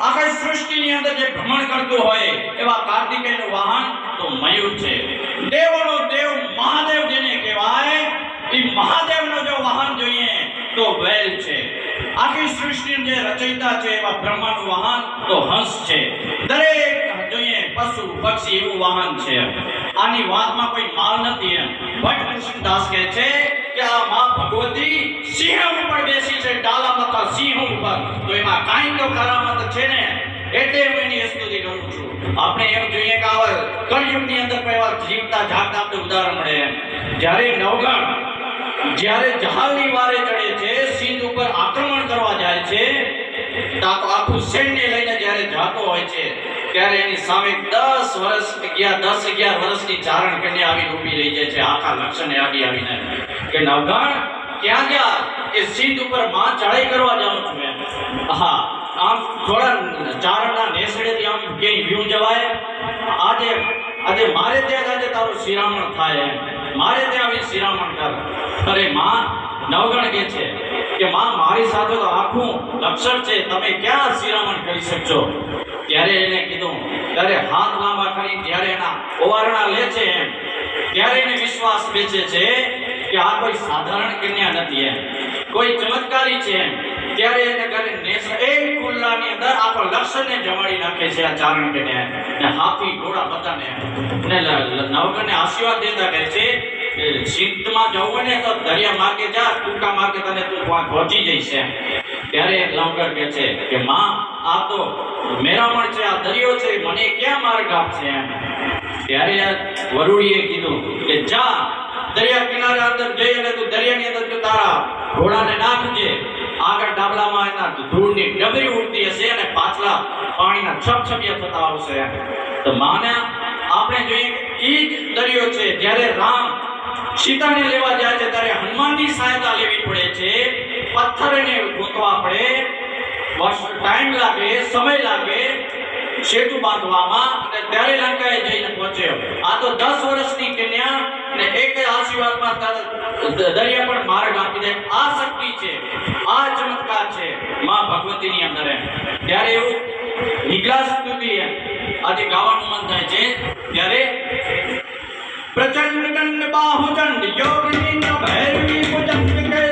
આખી સૃષ્ટિની અંદર જે ભ્રમણ કરતું હોય એવા કાર્તિકેયનું વાહન તો મયુર છે. દેવોનો દેવ મહાદેવ જેને કહેવાય એ મહાદેવનો જો વાહન જોઈએ તો વેલ છે. આખી સૃષ્ટિનું જે રચયિતા છે એવા બ્રહ્માનું વાહન તો હંસ છે. દરેક જોઈએ પશુ પક્ષી એવું વાહન છે. આની વાતમાં કોઈ માલ નથી. એમ ભટ્ટ કૃષ્ણદાસ કહે છે કે આ માં ભગવતી સિંહ ઉપર બેસી છે, ડાલા માતા સિંહ ઉપર, તો એમાં કાંઈ તો કરામત છે ને, એટલે હું એની સ્તુતિ કરું છું. આપણે એમ જોઈએ કે આવા કળયુગની અંદર કોઈ એવા જીવતા જાગતા આપણે ઉદાહરણ મળે. એમ જ્યારે નવગણ જ્યારે જહાલની વારે ચડે છે, સિંધ ઉપર આક્રમણ કરવા જાય છે, તો આખું સૈન્ય લઈને જ્યારે જાતો હોય છે ત્યારે એની સામે 10-11 વર્ષની ચારણ કન્યા આવીને ઊભી રહી જાય છે. આખા લક્ષણે આવીને કે નવગણ ક્યાં ગયા? કે સિંધ ઉપર માં ચડાઈ કરવા જાઉં છું. એમ હા, આમ થોડા ચારણના નેસડેથી આમ ક્યાંય વ્યૂ જવાય. આજે મારે ત્યાં આજે તારું શિરામણ થાય, એમ મારે ત્યાં આવી શિરામણ કર. અરે માં, નવગણ કે છે કે માં મારી સાથે તો આખું લક્ષણ છે, તમે ક્યાં શિરામણ કરી શકશો? ત્યારે એને કીધું, ત્યારે હાથ લાંબા કરી જ્યારે એના ઓવારણા લે છે એમ ત્યારે એને વિશ્વાસ બેસે છે કે આ કોઈ સાધારણ કન્યા નથી, એમ કોઈ ચમત્કારી છે. એમ ત્યારે એને ઘરે નેસ એક કુલ્લાની અંદર આખો લક્ષણને જમાડી નાખે છે આ ચારણ કન્યા, ને હાથી ઘોડા બધાને. ને નવગણને આશીર્વાદ દેતા કહે છે સિદ્ધમાં જવું ને તો દરિયા માર્ગે જા, ટૂંકા માર્ગે તને તું પહોંચી જઈશ. ત્યારે નવગણ કહે છે કે માં, આ તો મેરામણ છે, આ દરિયો છે, મને ક્યાં માર્ગ આપશે? એમ ત્યારે વરુડીએ કીધું કે જા દરિયા કિનારે અંદર જઈ અને તું દરિયાની અંદર તું તારા ઘોડાને નાખજે. આગળ ડાબલામાં એના ધૂળની ડબરી ઉડતી હશે અને પાછલા પાણીના છપછપિયા થતા આવશે. તો માને આપણે જોઈએ કે ઈ જ દરિયો છે. જ્યારે રામ સીતાને લેવા જાય છે ત્યારે હનુમાનની સહાયતા લેવી પડે છે, પથ્થરને ગોતવા પડે, ટાઈમ લાગે, સમય લાગે સેતુ બાંધવામાં, અને ત્યારે લંકાએ જઈને પહોંચ્યો. આ તો 10 વર્ષની કન્યા ને એક આશીર્વાદમાં દરિયા પર માર્ગ આપી દે. આ શક્તિ છે, આ ચમત્કાર છે માં ભગવતીની અંદર. ત્યારે એવું નિગલા સ્તુતિ આજે ગાવાનું મન થાય છે. ત્યારે પ્રચંડ દંડ બાહુચંડ યોગિની ભૈરવી ભુજંગ કે